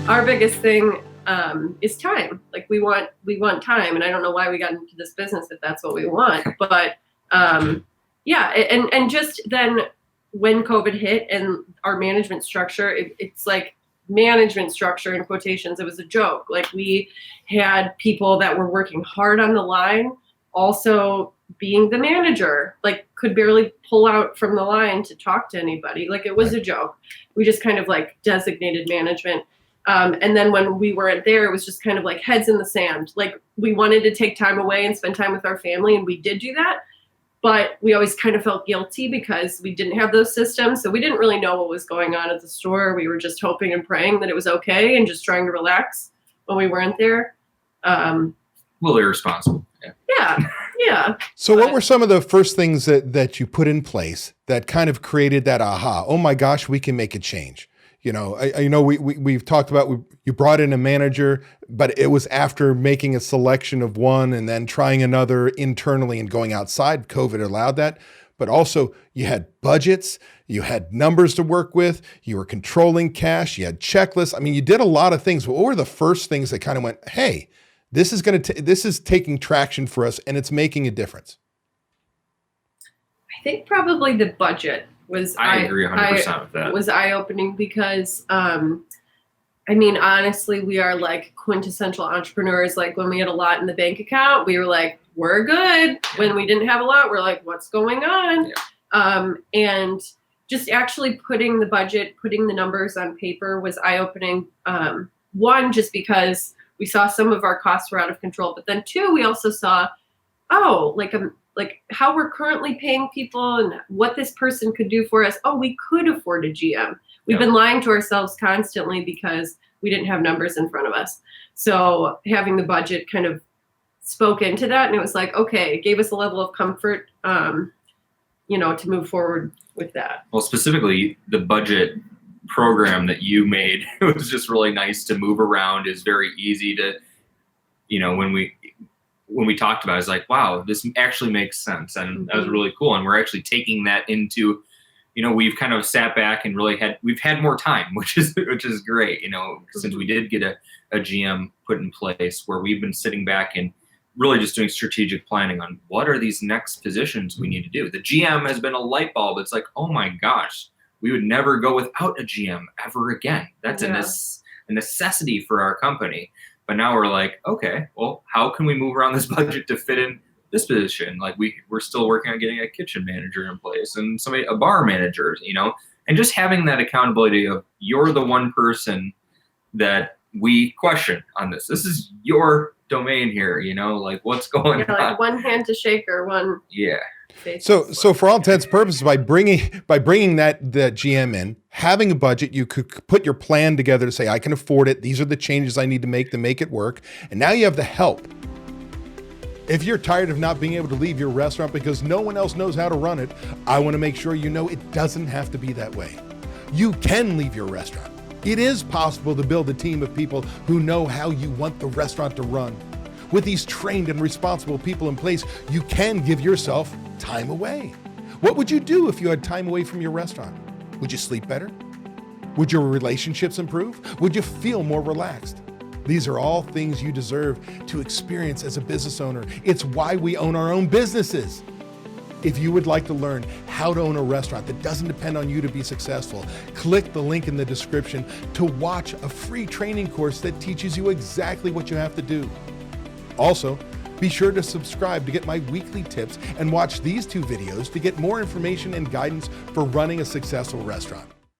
Our biggest thing is time. Like we want time, and I don't know why we got into this business if that's what we want. But yeah, and just then when COVID hit and our management structure, it's like management structure in quotations. It was a joke. Like we had people that were working hard on the line, also being the manager, like could barely pull out from the line to talk to anybody. Like it was a joke. We just kind of like designated management. And then when we weren't there, it was just kind of like heads in the sand. Like we wanted to take time away and spend time with our family, and we did do that. But we always kind of felt guilty because we didn't have those systems. So we didn't really know what was going on at the store. We were just hoping and praying that it was okay and just trying to relax when we weren't there. Well, irresponsible. Yeah. So what were some of the first things that you put in place that kind of created that aha? Oh my gosh, we can make a change. You know, I know we've talked about, you brought in a manager, but it was after making a selection of one and then trying another internally and going outside. COVID allowed that. But also you had budgets, you had numbers to work with, you were controlling cash, you had checklists. I mean, you did a lot of things. What were the first things that kind of went, hey, this is taking traction for us and it's making a difference? I think probably the budget was. I agree 100% with that. Was eye-opening because, I mean, honestly, we are like quintessential entrepreneurs. Like when we had a lot in the bank account, we were like, we're good. When we didn't have a lot, we're like, what's going on? Yeah. And just actually putting the budget, putting the numbers on paper was eye-opening. One, just because we saw some of our costs were out of control, but then two, we also saw, like how we're currently paying people and what this person could do for us. Oh, we could afford a GM. We've been lying to ourselves constantly because we didn't have numbers in front of us. So having the budget kind of spoke into that, and it was like, okay, it gave us a level of comfort, to move forward with that. Well, specifically the budget program that you made, it was just really nice to move around. It's very easy to, when we talked about it, it's like, wow, this actually makes sense. And that was really cool. And we're actually taking that into, we've kind of sat back and we've had more time, which is great, since we did get a GM put in place where we've been sitting back and really just doing strategic planning on what are these next positions we need to do. The GM has been a light bulb. It's like, oh my gosh, we would never go without a GM ever again. That's a necessity for our company. But now we're like, okay, well, how can we move around this budget to fit in this position? Like we're still working on getting a kitchen manager in place and a bar manager, and just having that accountability of you're the one person that we question on this. This is your domain here, like what's going on? Like one hand to shake or one. Yeah. So for all intents and purposes, by bringing that GM in, having a budget, you could put your plan together to say, I can afford it. These are the changes I need to make it work. And now you have the help. If you're tired of not being able to leave your restaurant because no one else knows how to run it, I want to make sure you know it doesn't have to be that way. You can leave your restaurant. It is possible to build a team of people who know how you want the restaurant to run. With these trained and responsible people in place, you can give yourself time away. What would you do if you had time away from your restaurant? Would you sleep better? Would your relationships improve? Would you feel more relaxed? These are all things you deserve to experience as a business owner. It's why we own our own businesses. If you would like to learn how to own a restaurant that doesn't depend on you to be successful, click the link in the description to watch a free training course that teaches you exactly what you have to do. Also, be sure to subscribe to get my weekly tips and watch these 2 videos to get more information and guidance for running a successful restaurant.